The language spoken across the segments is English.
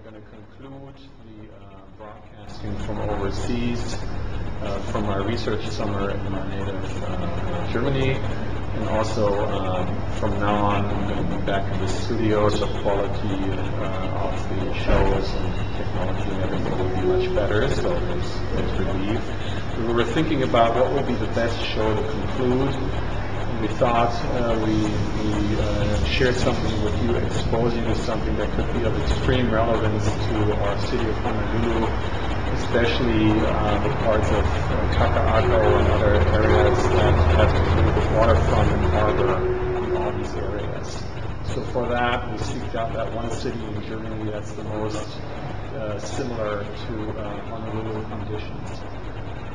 going to conclude the broadcasting from overseas, from our research summer in our native Germany, and also from now on I'm going to be back in the studio, so the quality of the shows and technology and everything will be much better, so there's relief. We were thinking about what would be the best show to conclude. We thought we shared something with you, expose you to something that could be of extreme relevance to our city of Honolulu, especially the parts of Kakaako and other areas that have to do with waterfront and harbor and all these areas. So for that, we seeked out that one city in Germany that's the most similar to Honolulu conditions.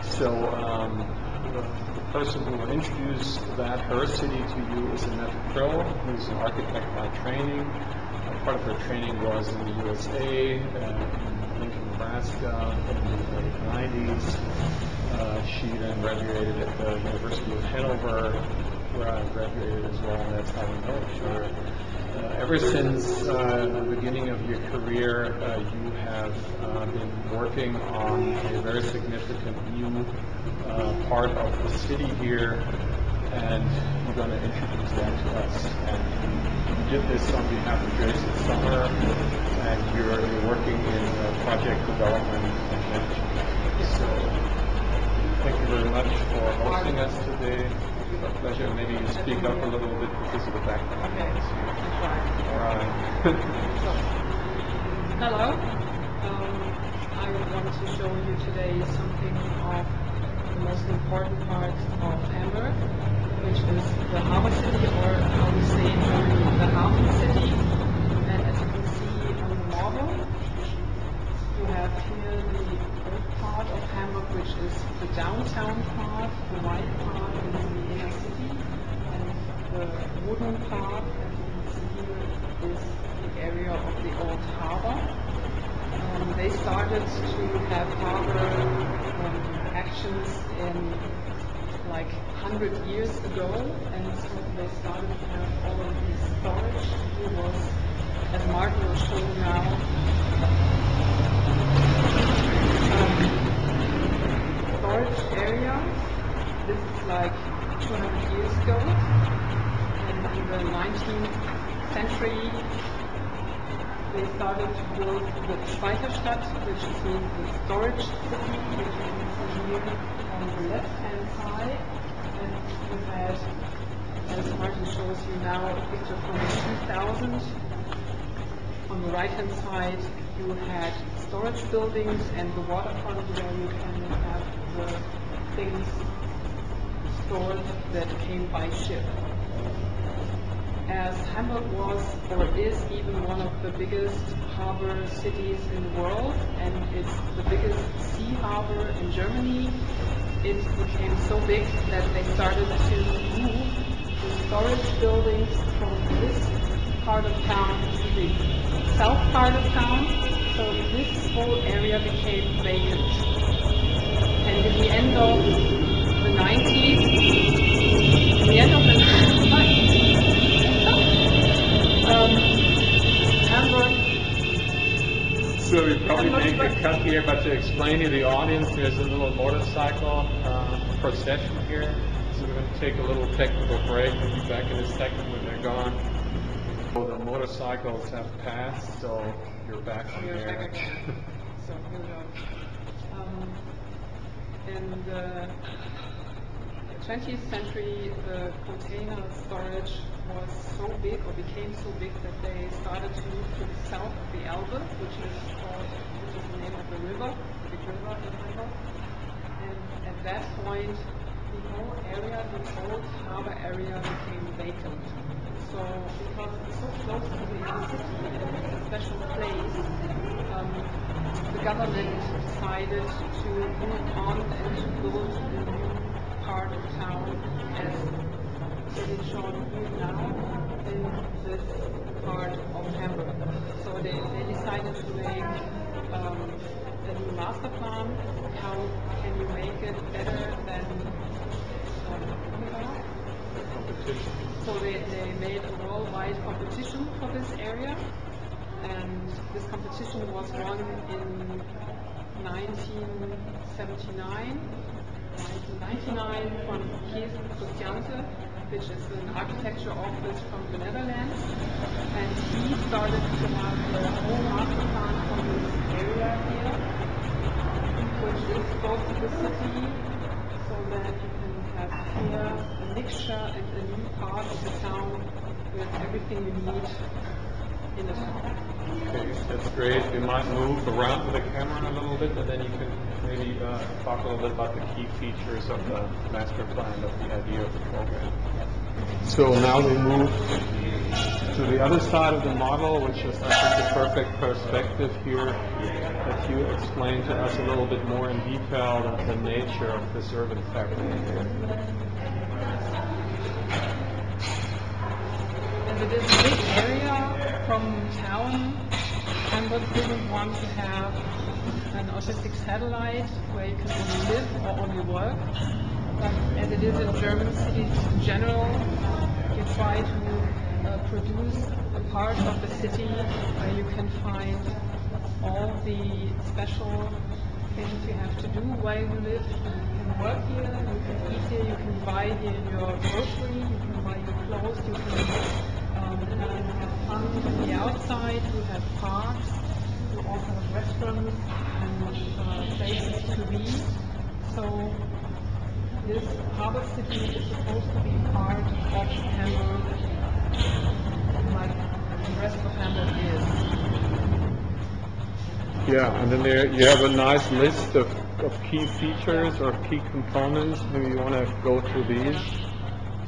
So the person who will introduce her city to you is Annette Prill, who's an architect by training. Part of her training was in the USA, in Lincoln, Nebraska, in the late 90s. She then graduated at the University of Hanover, where I graduated as well, and that's how we know each other. Ever since the beginning of your career, you have been working on a very significant new part of the city here, and you're going to introduce that to us. And you did this on behalf of Jason Summer, and you're working in project development and management. So thank you very much for hosting us today. It's a pleasure. Maybe you speak up a little bit because of the background. Okay. All right. Hello. I want to show you today something of the most important part of Hamburg, which is the harbor city, or how we say in Germany, the HafenCity. And as you can see on the model, you have here the old part of Hamburg, which is the downtown part, the white part is the inner city, and the wooden part, as you can see here, is the area of the old harbor. They started to have harbor actions in like 100 years ago, and so they started to have all of this storage. It was, as Martin will show you now, storage area. This is like 200 years ago, and in the 19th century they started to build the Speicherstadt, which means the storage city, which you can see here on the left-hand side. And you had, as Martin shows you now, a picture from 2000. On the right-hand side, you had storage buildings and the waterfront where you can have the things stored that came by ship. As Hamburg was, or is even one of the biggest harbor cities in the world, and it's the biggest sea harbor in Germany, it became so big that they started to move the storage buildings from this part of town to the south part of town, so this whole area became vacant. And in the end of the 90s, Hamburg. So we probably make a cut here, but to explain to the audience, there's a little motorcycle procession here. So we're going to take a little technical break. We'll be back in a second when they're gone. So the motorcycles have passed, so you're back on You're there. back again. So here we go. In the 20th century, the container storage was so big, or became so big, that they started to move to the south of the Elbe, which is the name of the river, the big river in Hamburg. And at that point, the whole area, the old harbor area, became vacant. So, because it's so close to the inner city and it's a special place, the government decided to move on and to build a new part of town, as it is shown here now in this part of Hamburg. So they decided to make a new master plan. How can you make it better than competition? So they made a worldwide competition for this area, and this competition was won in 1979 from Christianse, which is an architecture office from the Netherlands, and he started to have the whole master plan from this area here, which is close to the city, so that you can have here a mixture and a new part of the town with everything you need in the town. Okay, that's great. We might move around with the camera a little bit, and then you can maybe talk a little bit about the key features of the master plan, of the idea of the program. So now we move to the other side of the model, which is, I think, the perfect perspective here, that you explain to us a little bit more in detail the nature of this urban fabric here. As it is a big area from town, Hamburg didn't want to have an autistic satellite where you can only live or only work. But as it is in German cities in general, you try to produce a part of the city where you can find all the special things you have to do while you live. You can work here, you can eat here, you can buy here your grocery, you can buy your clothes, you can have fun on the outside, you have parks, you also have restaurants and places to be. So this HafenCity is supposed to be part of Hamburg, like the rest of Hamburg is. Yeah, and then there you have a nice list of key features or key components. Maybe you want to go through these.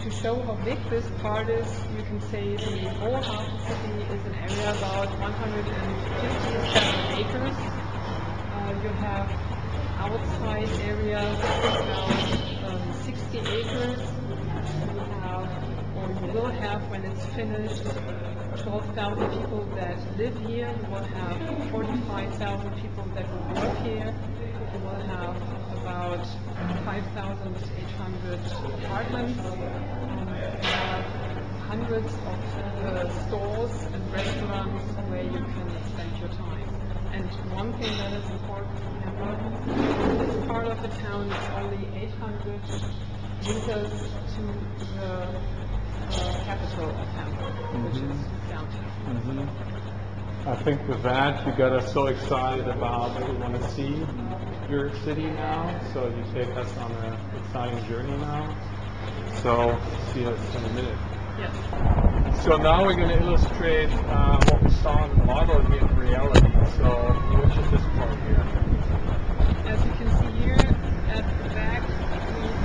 To show how big this part is, you can say the whole HafenCity is an area about 157 acres. You have outside areas about 60 acres. You have, or you will have when it's finished, 12,000 people that live here. You will have 45,000 people that will work here. You will have about 5,800 apartments. You have hundreds of stores and restaurants where you can spend your time. And one thing that is important to remember, this part of the town is only 800 meters to the capital of Hamburg, which is downtown. I think with that, you got us so excited about what we want to see your city now. So you take us on an exciting journey now. So see us in a minute. Yes. So now we're going to illustrate what we saw in the model here in reality. So which is this part here? As you can see here at the back, we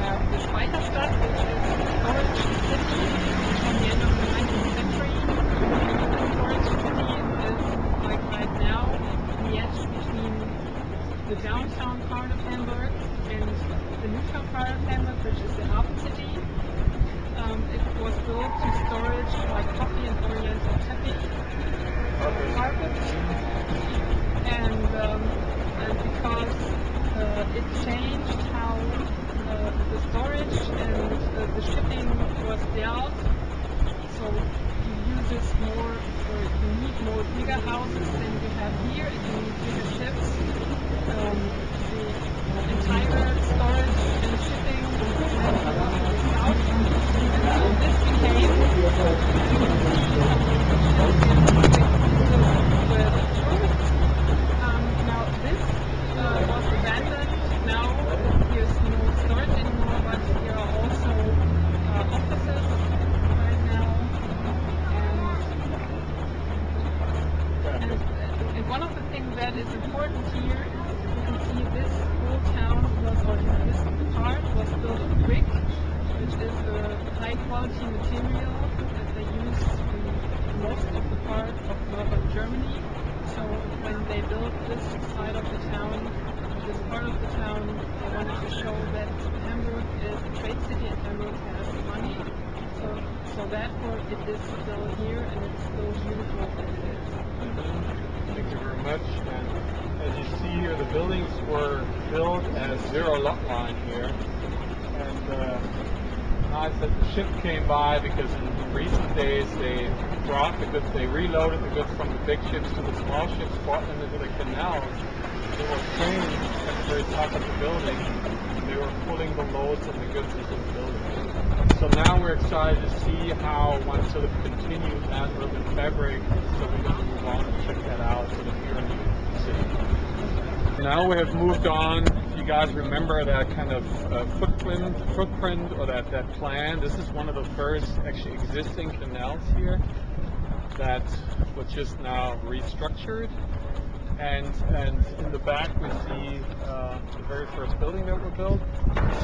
have the Speicherstadt, which is a storage city from the end of the 19th century. The storage city is, like right now, the edge between the downtown part of Hamburg and the neutral part of Hamburg, which is the HafenCity. It was built to storage like coffee and oriental tapis, carpets, and because it changed how the storage and the shipping was dealt, so you use this more, or you need more bigger houses than you have here, and you need bigger ships. The entire storage and shipping had to go to the south, and so this became now this was abandoned. Now there's no storage anymore, but there are also offices right now. And one of the things that is important here, you can see this whole town was, or this part was built of brick, which is a high quality material that they use in most of the part of northern Germany. So when they built this side of the town, this part of the town, they wanted to show that Hamburg is a trade city and Hamburg has money. So therefore it is still here and it's still beautiful as it is. Thank you very much. And as you see here, the buildings were built as zero lot line here. And nice that the ship came by, because in recent days they brought the goods, they reloaded the goods from the big ships to the small ships, brought them into the canals. They were cranes at the very top of the building. They were pulling the loads and the goods into the building. So now we're excited to see how one sort of continues that urban fabric. So we're going to move on and check that out sort of here in the city. Now we have moved on. You guys remember that kind of footprint or that plan? This is one of the first actually existing canals here that was just now restructured. And in the back we see the very first building that were built.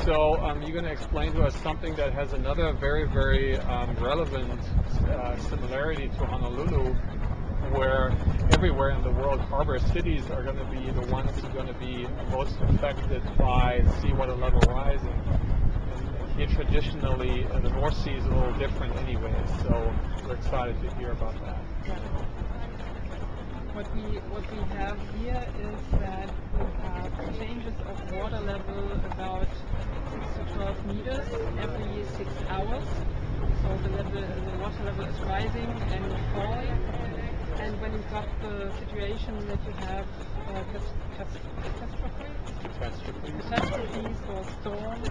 So you're going to explain to us something that has another very, very relevant similarity to Honolulu, where everywhere in the world harbor cities are going to be the ones who are going to be most affected by seawater level rising. And here traditionally the North Sea is a little different anyway, so we're excited to hear about that. What we have here is that we have changes of water level about 6 to 12 meters every 6 hours. So the water level is rising and falling. And when you've got the situation that you have catastrophes or storms,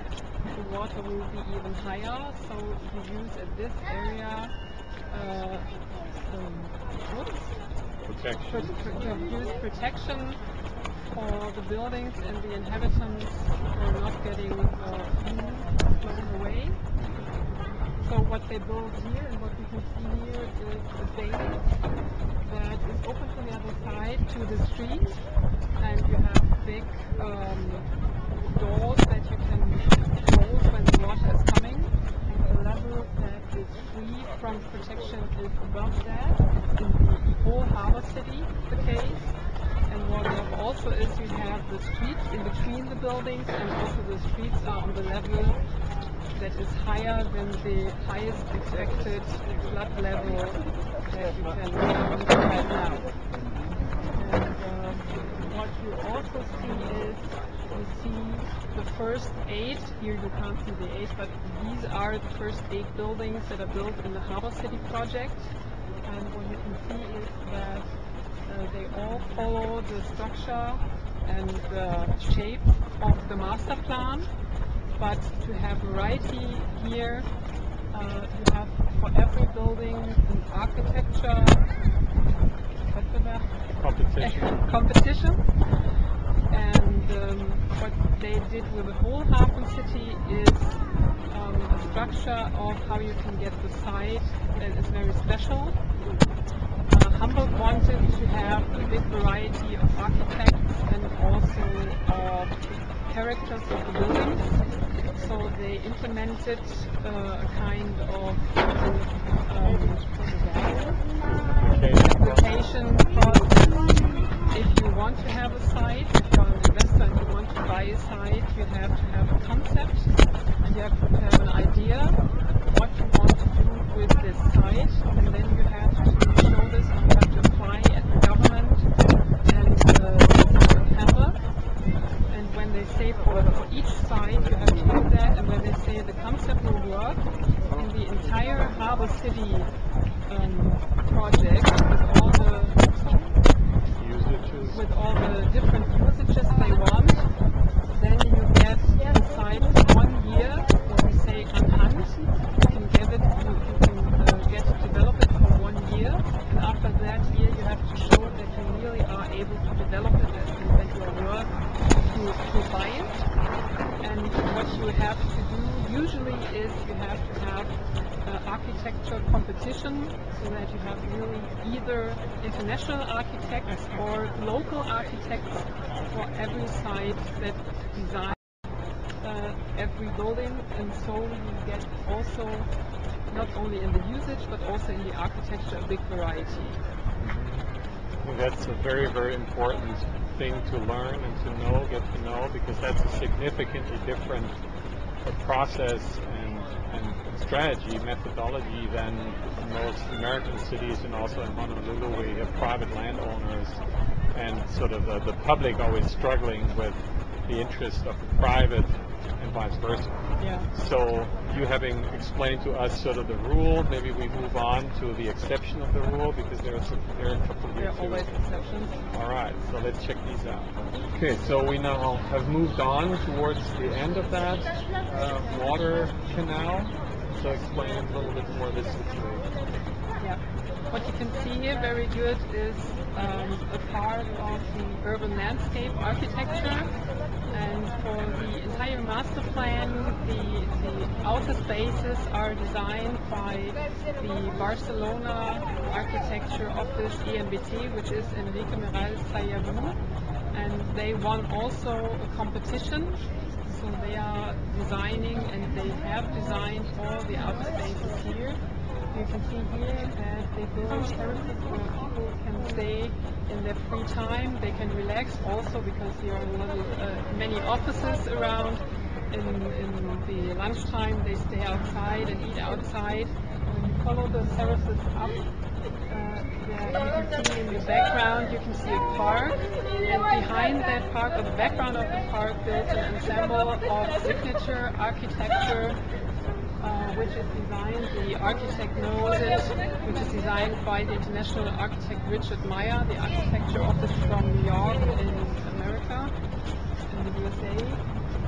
the water will be even higher. So you use at this area use protection for the buildings and the inhabitants for not getting blown away. So what they build here and what we can see here is a bay that is open from the other side to the street, and you have big doors that you can close when the water is coming. The level that is free from protection is above that. In the whole harbor city, the case. And what you have also is you have the streets in between the buildings, and also the streets are on the level that is higher than the highest expected flood level that you can count right now. And what you also see is you see the first 8, here you can't see the 8, but these are the first 8 buildings that are built in the Harbor City project. And what you can see is that they all follow the structure and the shape of the master plan. But to have variety here, you have for every building an architecture competition. And what they did with the whole HafenCity is a structure of how you can get the site that is very special. Hamburg wanted to have a big variety of architects and also characters of the buildings. So they implemented a kind of application process. If you want to have a site, if you're an investor and you want to buy a site, you have to have a concept and you have to have an idea what you want to do with this site, and then you have to show this and you have to apply at the government and Hamburg. And when they say for each site you have to do that, and when they say the concept will work in the entire Harbor City project with all the different usages they want, then you get the site for 1 year, what we say on hand. You can get it, develop it for 1 year, and after that year you have to show that you really are able to develop it and that you are worth to buy it. And what you have to do usually is you have to have architecture competition, so that you have really either international architects or local architects for every site that design every building, and so you get also not only in the usage but also in the architecture a big variety. That's a very, very important thing to learn and to know, get to know, because that's a significantly different process and strategy, methodology than most American cities, and also in Honolulu where you have private landowners and sort of the public always struggling with the interest of the private and vice versa. Yeah. So you having explained to us sort of the rule, maybe we move on to the exception of the rule, because there are a couple here There are too. always exceptions. All right, so let's check these out. Okay, so we now have moved on towards the end of that water canal. So explain a little bit more this situation. Yeah. What you can see here very good is a part of the urban landscape architecture. And for the entire master plan, the outer spaces are designed by the Barcelona architecture office EMBT, which is Enrique Meral Sayabu. And they won also a competition. So they are designing, and they have designed all the outer spaces here. You can see here that they build terraces where people can stay in their free time. They can relax also because there are many offices around. In the lunchtime, they stay outside and eat outside. When you follow the terraces up, you can see in the background, you can see a park. And behind that park, or the background of the park, built an ensemble of signature architecture, which is designed, the architect knows it, which is designed by the international architect Richard Meyer, the architecture office from New York in America, in the USA.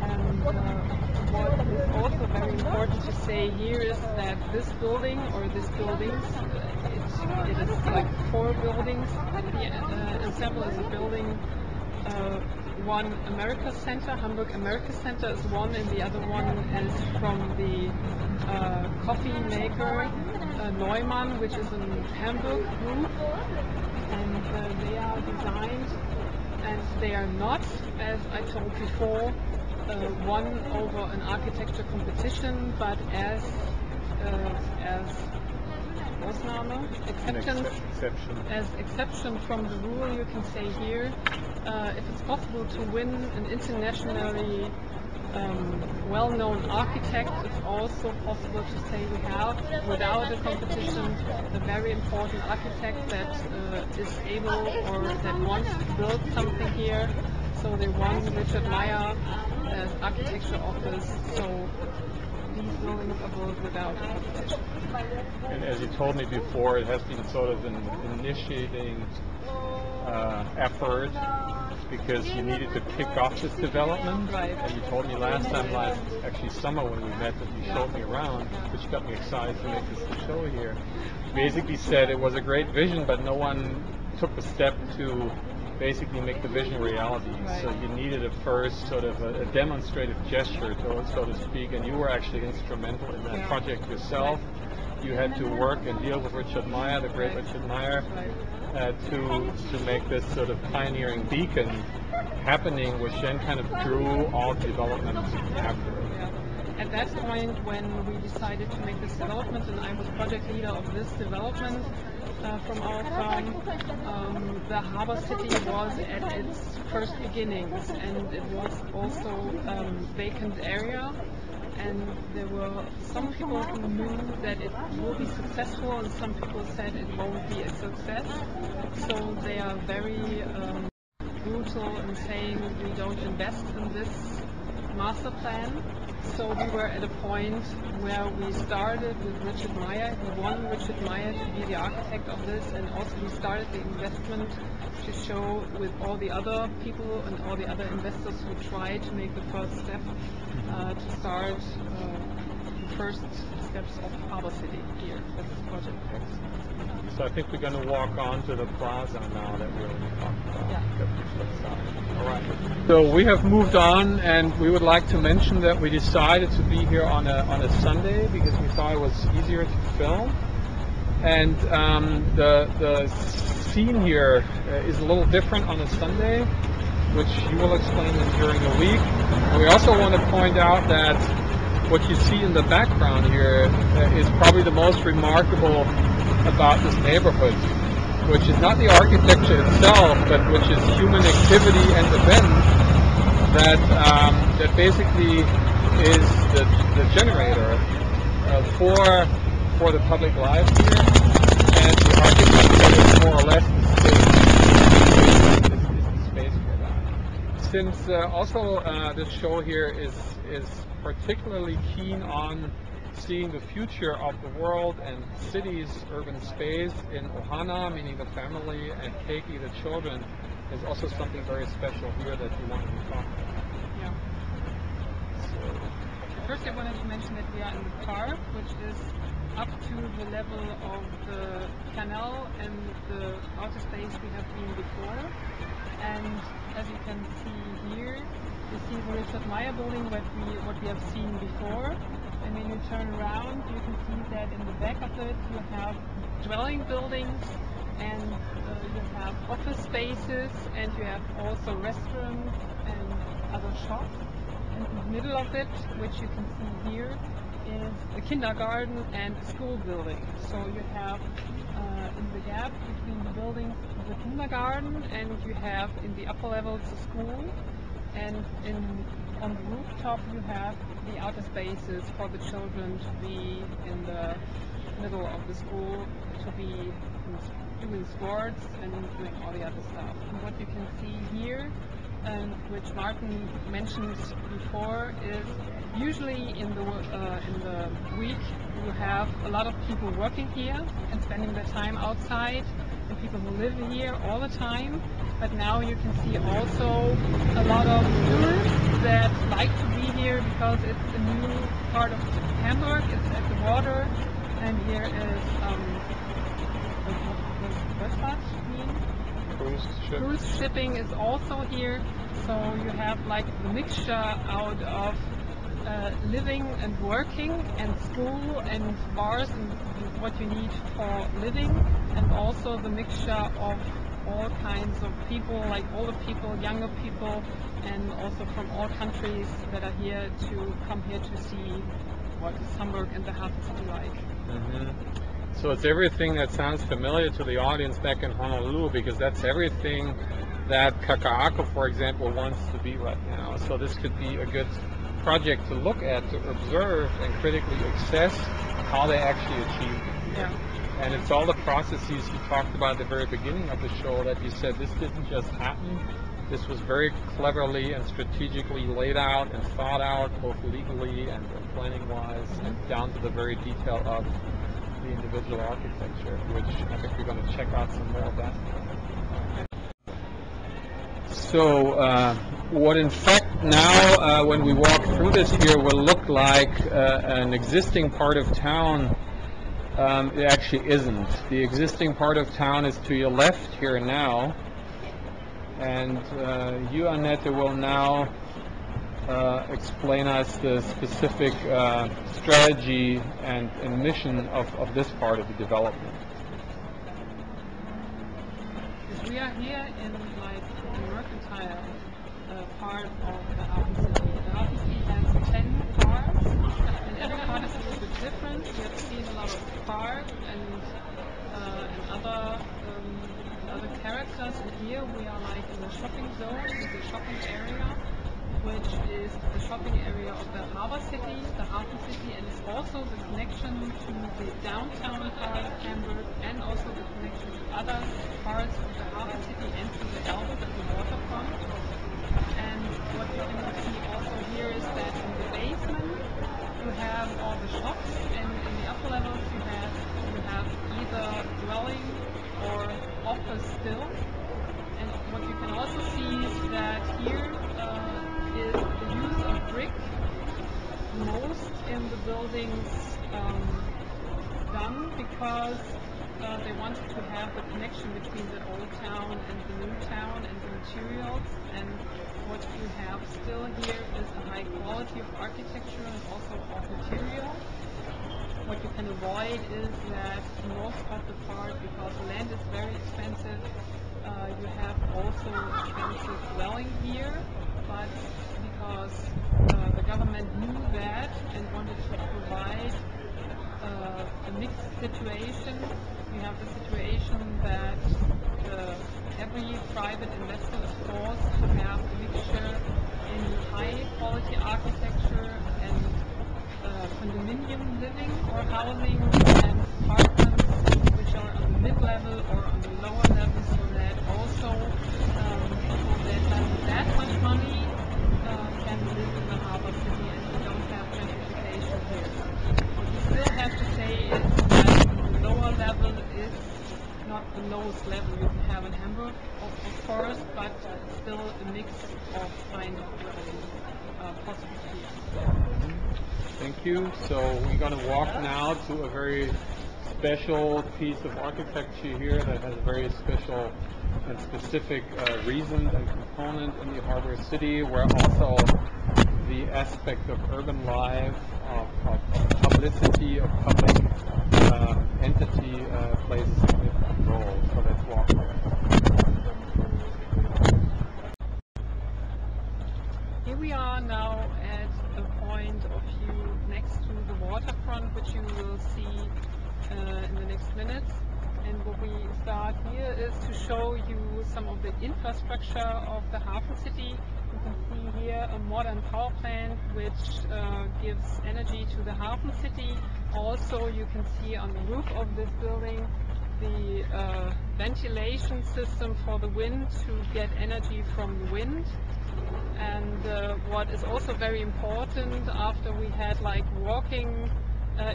And what is also very important to say here is that this building, or these buildings, it is like 4 buildings. The ensemble is a building. One America Center, Hamburg America Center is one, and the other one is from the coffee maker Neumann, which is in Hamburg group. And they are designed, and they are not, as I told before, won over an architecture competition, but as Ausnahme, exception from the rule. You can say here, if it's possible to win an internationally well-known architect, it's also possible to say we have, without a competition, a very important architect that is able or that wants to build something here. So they won Richard Meyer as architecture office. So these buildings are built without competition. And as you told me before, it has been sort of an initiating effort, because you needed to kick off this development. Right. And you told me last actually summer when we met, that you showed me around, which got me excited to make this show here. You basically said it was a great vision, but no one took the step to basically make the vision a reality. Right. So you needed a first sort of a demonstrative gesture, so to speak, and you were actually instrumental in that project yourself. Right. You had to work and deal with Richard Meyer, the great Richard Meyer, to make this sort of pioneering beacon happening, which then kind of drew all the development after it. Yeah. At that point, when we decided to make this development, and I was project leader of this development from our firm, the Harbor City was at its first beginnings, and it was also vacant area. And there were some people who knew that it will be successful, and some people said it won't be a success. So they are very brutal in saying we don't invest in this master plan. So we were at a point where we started with Richard Meyer. We won Richard Meyer to be the architect of this, and also we started the investment to show with all the other people and all the other investors who tried to make the first step to start the first steps of Harbor City here with this project. So I think we're going to walk on to the plaza now that we already talked about. Yeah. All right. So we have moved on, and we would like to mention that we decided to be here on a Sunday because we thought it was easier to film. And the scene here is a little different on a Sunday, which you will explain during the week. And we also want to point out that what you see in the background here is probably the most remarkable about this neighborhood, which is not the architecture itself, but which is human activity and events that basically is the generator for the public life here, and the architecture is more or less the space for that. since also this show here is particularly keen on seeing the future of the world and cities, urban space in Ohana, meaning the family, and Keiki, the children, is also something very special here that you wanted to talk about. Yeah. First, I wanted to mention that we are in the park, which is up to the level of the canal and the outer space we have been before. And as you can see here, you see the Richard Meyer building, what we have seen before. And when you turn around, you can see that in the back of it you have dwelling buildings, and you have office spaces, and you have also restaurants and other shops. And in the middle of it, which you can see here, is a kindergarten and a school building. So you have in the gap between the buildings the kindergarten, and you have in the upper levels the school, and on the rooftop you have the outer spaces for the children to be in the middle of the school, to be doing sports and doing all the other stuff. And what you can see here, which Martin mentioned before, is usually in the week you have a lot of people working here and spending their time outside, and people who live here all the time. But now you can see also a lot of tourists that like to be here because it's a new part of Hamburg. It's at the water, and here is what's that mean? Cruise shipping is also here. So you have like the mixture out of living and working and school and bars and what you need for living, and also the mixture of all kinds of people, like older people, younger people, and also from all countries that are here to come here to see what is Hamburg and the HafenCity like. So it's everything that sounds familiar to the audience back in Honolulu, because that's everything that Kakaako, for example, wants to be right now. So this could be a good project to look at, to observe and critically assess how they actually achieved it. Yeah. And it's all the processes you talked about at the very beginning of the show that you said this didn't just happen. This was very cleverly and strategically laid out and thought out, both legally and planning-wise, and down to the very detail of the individual architecture, which I think we're going to check out some more of that. So what in fact now, when we walk through this here, will look like an existing part of town, it actually isn't. The existing part of town is to your left here and now, and you, Annette, will now explain us the specific strategy and mission of this part of the development. We are here in like the mercantile part of the HafenCity. The HafenCity has 10 parts, and every part is a little bit different. We have seen a lot of parks and other characters, and here we are like in the shopping zone, the shopping area, which is the shopping area of the HafenCity, and it's also the connection to the downtown part of Hamburg, and also the connection to other parts of the HafenCity and to the Elbe, the waterfront. And what you can see also here is that in the basement you have all the shops, and in the upper levels you have either dwelling or office still. And what you can also see is that here is the use of brick, most in the buildings done because they wanted to have the connection between the old town and the new town and the materials. And what you have still here is a high quality of architecture and also of material. What you can avoid is that most of the part, because land is very expensive, you have also expensive dwelling here, but because the government knew that and wanted to provide a mixed situation, you have the situation that every private investor is forced to have a mixture in high quality architecture and condominium living or housing and apartments which are on the mid-level or on the lower level, so that also that that much money can live in the harbor city, and we don't have gentrification here. What we still have to say is that the lower level is not the lowest level you can have in Hamburg, of course, but still a mix of kind of dwelling possible here. Thank you. So we're going to walk now to a very special piece of architecture here that has a very special and specific reason and component in the harbor city, where also the aspect of urban life, of publicity, of public entity plays a significant role. So let's walk there. Here we are now at a point of view next to the waterfront, which you will see in the next minutes. And what we start here is to show you some of the infrastructure of the HafenCity. You can see here a modern power plant which gives energy to the HafenCity. Also, you can see on the roof of this building the ventilation system for the wind to get energy from the wind. And what is also very important, after we had like walking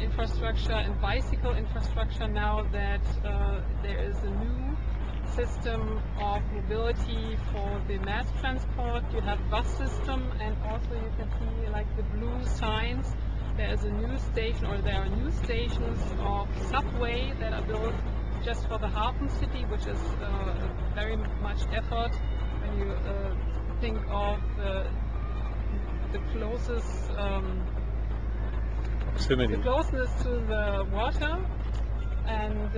infrastructure and bicycle infrastructure, now that there is a new system of mobility for the mass transport. You have bus system, and also you can see like the blue signs. There is a new station, or there are new stations of subway that are built just for the HafenCity, which is very much effort when you think of the closest the closeness to the water. And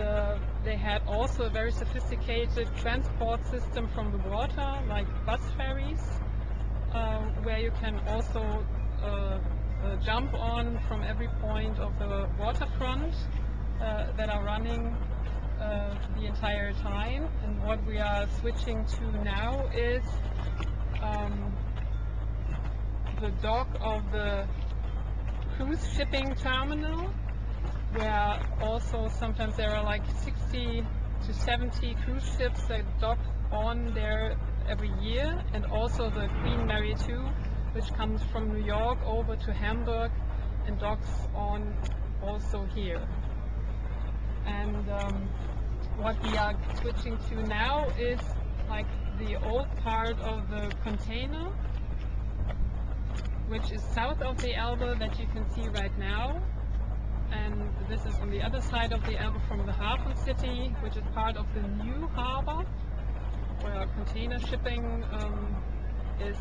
they had also a very sophisticated transport system from the water, like bus ferries, where you can also jump on from every point of the waterfront that are running the entire time. And what we are switching to now is the dock of the cruise shipping terminal, where also sometimes there are like 60 to 70 cruise ships that dock on there every year, and also the Queen Mary 2, which comes from New York over to Hamburg and docks on also here. And what we are switching to now is like the old part of the container, which is south of the Elbe that you can see right now. And this is on the other side of the Elbe from the HafenCity, which is part of the new harbor, where container shipping is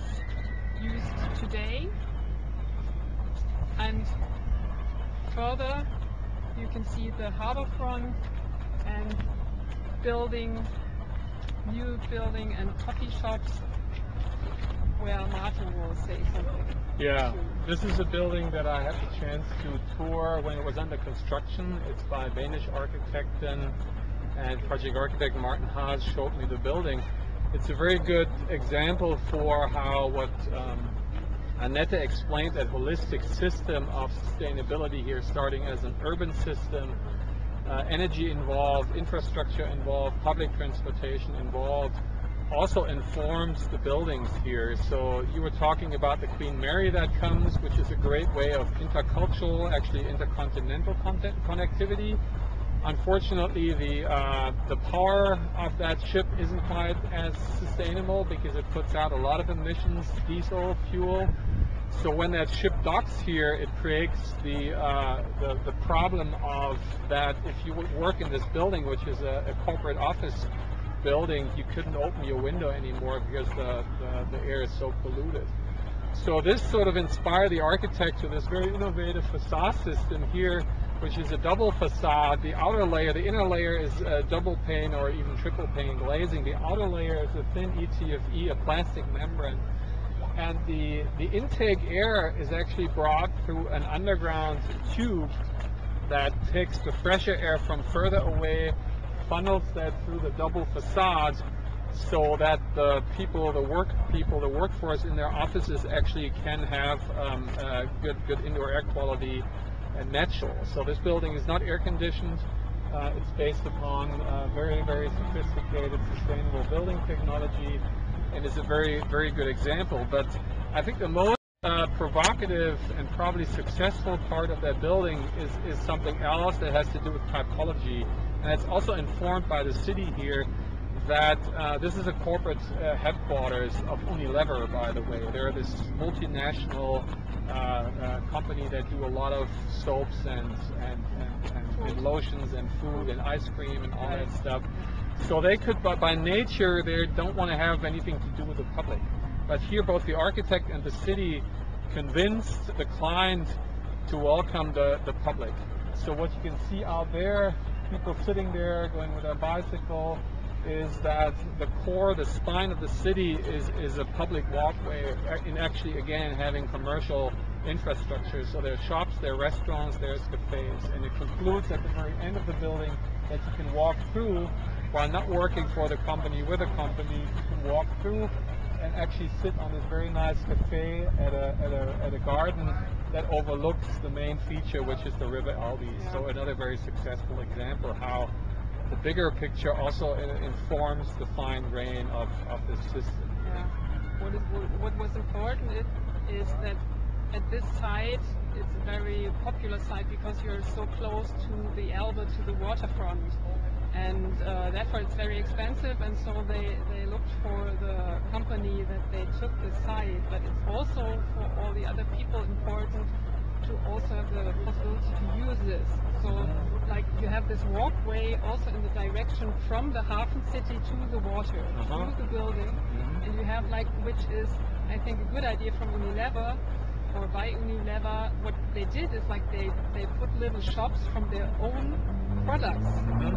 used today. And further, you can see the harbor front and new building and coffee shops, where Martin will say something. Yeah, this is a building that I had the chance to tour when it was under construction. It's by Danish architect and project architect Martin Haas showed me the building. It's a very good example for how what Annette explained, that holistic system of sustainability here, starting as an urban system, energy involved, infrastructure involved, public transportation involved, also informs the buildings here. So you were talking about the Queen Mary that comes, which is a great way of intercultural, actually intercontinental connectivity. Unfortunately, the power of that ship isn't quite as sustainable because it puts out a lot of emissions, diesel fuel. So when that ship docks here, it creates the problem of that if you would work in this building, which is a corporate office building, you couldn't open your window anymore because the air is so polluted. So this sort of inspired the architect to this very innovative facade system here, which is a double facade. The outer layer, the inner layer is double pane or even triple pane glazing. The outer layer is a thin ETFE, a plastic membrane. And the intake air is actually brought through an underground tube that takes the fresher air from further away, funnels that through the double facades, so that the workforce in their offices actually can have good indoor air quality and natural. So this building is not air conditioned. It's based upon very, very sophisticated sustainable building technology. and is a very, very good example. But I think the most provocative and probably successful part of that building is something else that has to do with typology, and it's also informed by the city here that this is a corporate headquarters of Unilever, by the way. They're this multinational company that do a lot of soaps and lotions and food and ice cream and all that stuff. So they could, but by nature, they don't want to have anything to do with the public. But here, both the architect and the city convinced the client to welcome the public. So what you can see out there, people sitting there going with their bicycle, is that the core, the spine of the city is a public walkway, in actually, again, having commercial infrastructure. So there's shops, there are restaurants, there's cafes, and it concludes at the very end of the building that you can walk through while not working for the company, with a company. You can walk through and actually sit on this very nice cafe at a garden that overlooks the main feature, which is the River Elbe. Yeah. So another very successful example how the bigger picture also informs the fine grain of this system. Yeah. What was important is that at this site, it's a very popular site because you're so close to the Elbe, to the waterfront. And therefore it's very expensive, and so they looked for the company that they took the site. But it's also for all the other people important to also have the possibility to use this. So like you have this walkway also in the direction from the HafenCity to the water, through the building, and you have like, which is I think a good idea from Unilever, or by Unilever. What they did is like they put little shops from their own products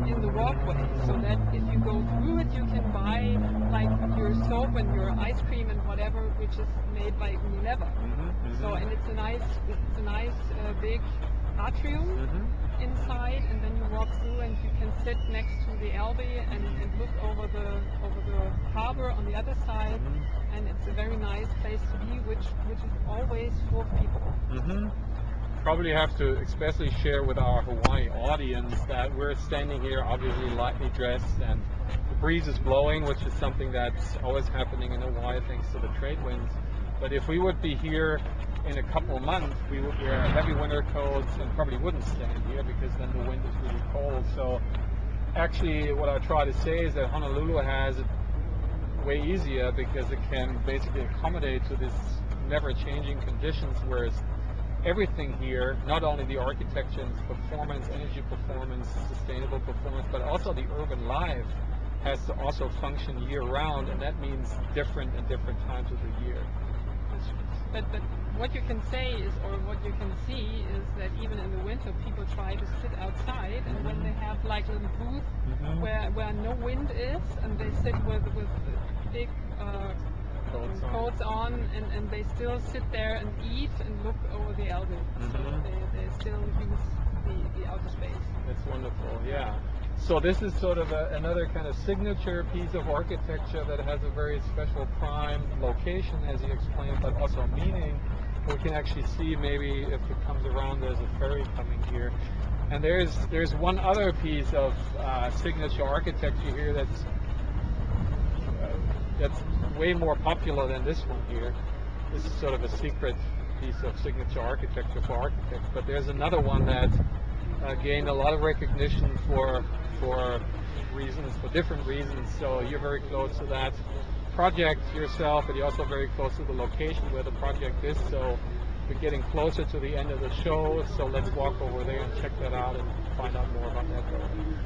in the walkway, so that if you go through it, you can buy like your soap and your ice cream and whatever, which is made by Unilever. So, and it's a nice big atrium inside, and then you walk through and you can sit next to the Elbe and look over the harbor on the other side, and it's a very nice place to be, which is always full of people. Probably have to especially share with our Hawaii audience that we're standing here obviously lightly dressed, and the breeze is blowing, which is something that's always happening in Hawaii thanks to the trade winds. But if we would be here in a couple of months, we would wear heavy winter coats and probably wouldn't stand here because then the wind is really cold. So actually what I try to say is that Honolulu has it way easier because it can basically accommodate to this never-changing conditions, whereas everything here, not only the architecture and performance, energy performance, sustainable performance, but also the urban life has to also function year-round, and that means different at different times of the year. But what you can say is, or what you can see is that even in the winter, people try to sit outside, and when they have like little booths where no wind is, and they sit with big coats on, and they still sit there and eat and look over the Elbe. So they still use the outer space. That's wonderful, yeah. So this is sort of another kind of signature piece of architecture that has a very special prime location, as you explained, but also meaning. We can actually see, maybe if it comes around, there's a ferry coming here. And there's one other piece of signature architecture here that's way more popular than this one here. This is sort of a secret piece of signature architecture for architects, but there's another one that gained a lot of recognition for reasons, for different reasons. So you're very close to that project yourself, but you're also very close to the location where the project is. So we're getting closer to the end of the show, so let's walk over there and check that out and find out more about that building.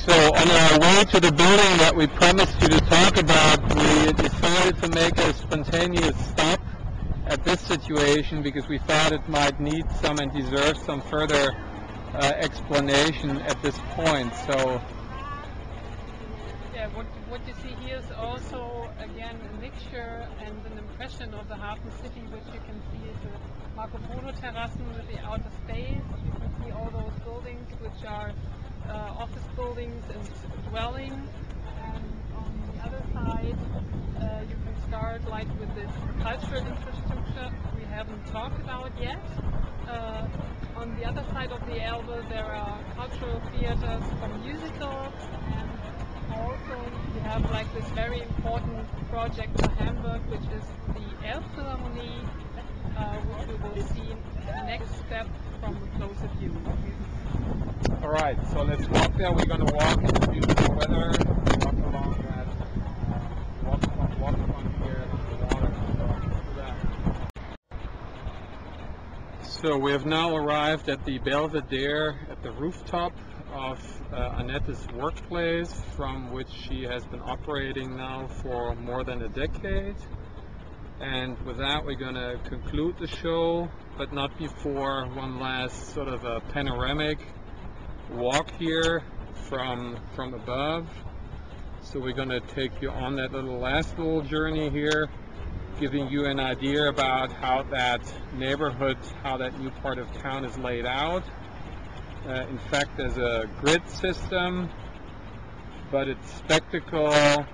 So on our way to the building that we promised you to talk about, we decided to make a spontaneous stop at this situation because we thought it might need some and deserve some further explanation at this point. So yeah, what you see here is also again a mixture and an impression of the HafenCity, which you can see is the Marco Polo terrassen with the outer space. You can see all those buildings which are office buildings and dwelling, and on the other side you can start like with this cultural infrastructure we haven't talked about yet. On the other side of the Elbe there are cultural theaters for musicals, and also we have like this very important project for Hamburg, which is the Elbphilharmonie, which we will see next step from a closer view. All right, so let's walk there. We're going to walk in the beautiful weather, walk along that, walk along here to the water. So let's do that. So we have now arrived at the Belvedere at the rooftop of Annette's workplace, from which she has been operating now for more than a decade. And with that, we're going to conclude the show, but not before one last sort of a panoramic walk here from above. So we're going to take you on that last little journey here, giving you an idea about how that neighborhood, how that new part of town is laid out. In fact, there's a grid system, but its spectacle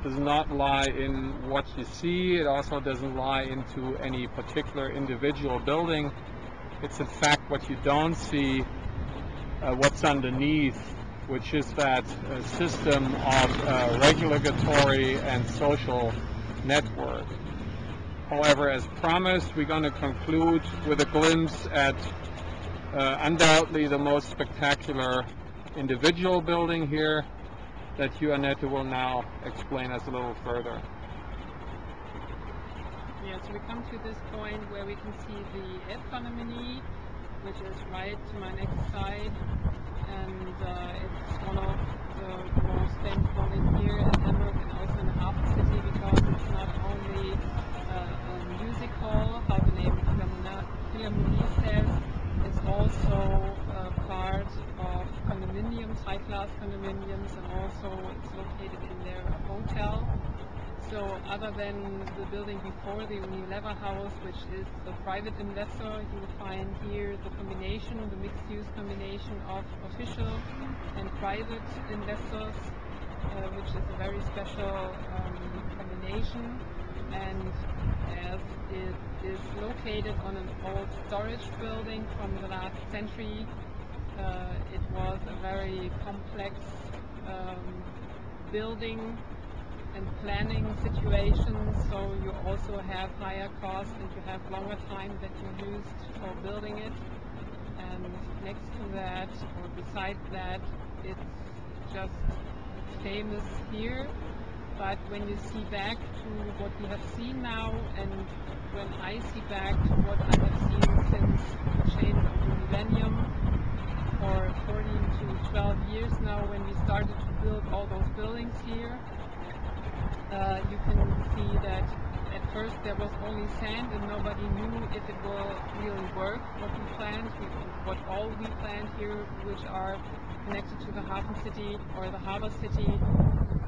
does not lie in what you see. It also doesn't lie into any particular individual building. It's in fact what you don't see, what's underneath, which is that system of regulatory and social network. However, as promised, we're going to conclude with a glimpse at undoubtedly the most spectacular individual building here that you, Annette, will now explain us a little further. Yes, we come to this point where we can see the Elbphilharmonie, which is right to my next side, and it's one of the most famous buildings here in Hamburg and also in the HafenCity, because it's not only a music hall, how the name Philharmonie says, it's also part of condominiums, high-class condominiums, and also it's located in their hotel. So other than the building before, the Unilever House, which is a private investor, you will find here the combination, the mixed-use combination of official and private investors, which is a very special combination. And as it is located on an old storage building from the last century, it was a very complex building and planning situation, so you also have higher costs and you have longer time that you used for building it. And next to that, or beside that, it's just famous here. But when you see back to what we have seen now, and when I see back to what I have seen since the change of the millennium, for 14 to 12 years now, when we started to build all those buildings here, you can see that at first there was only sand and nobody knew if it will really work, what we planned, what all we planned here, which are connected to the HafenCity or the harbor city.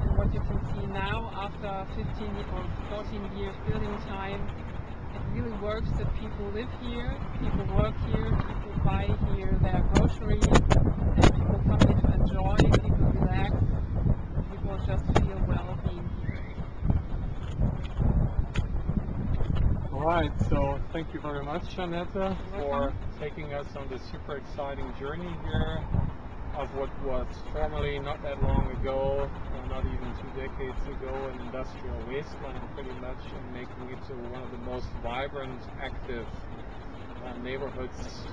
And what you can see now, after 15 or 14 years building time, it really works that people live here, people work here, people buy here their groceries, and people come here to enjoy, people relax, and people just feel well being here. All right, so thank you very much, Annette, for taking us on this super exciting journey here of what was formerly, not that long ago, not even 2 decades ago, an industrial wasteland pretty much, and making it to one of the most vibrant, active neighborhoods,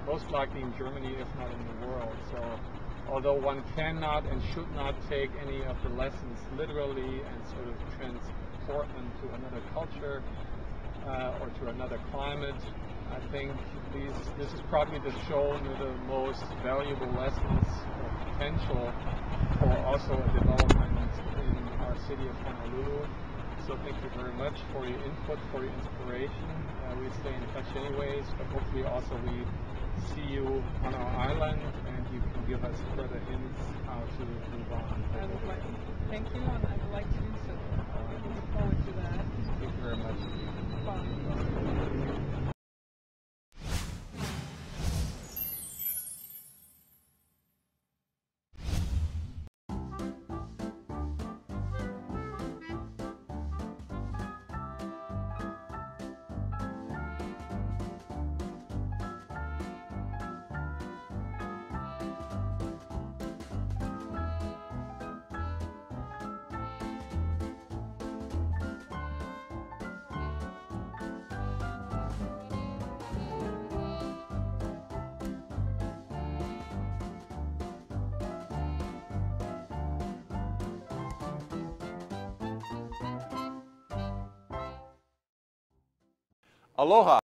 most likely in Germany, if not in the world. So although one cannot and should not take any of the lessons literally and sort of transport them to another culture or to another climate, I think this is probably the show with the most valuable lessons or potential for also a development in our city of Honolulu. So thank you very much for your input, for your inspiration. We stay in touch anyways, but hopefully also we see you on our island and you can give us further hints how to move on. I would like to thank you, and I would like to do so. I'm looking forward to that. Thank you very much. Bye. Aloha.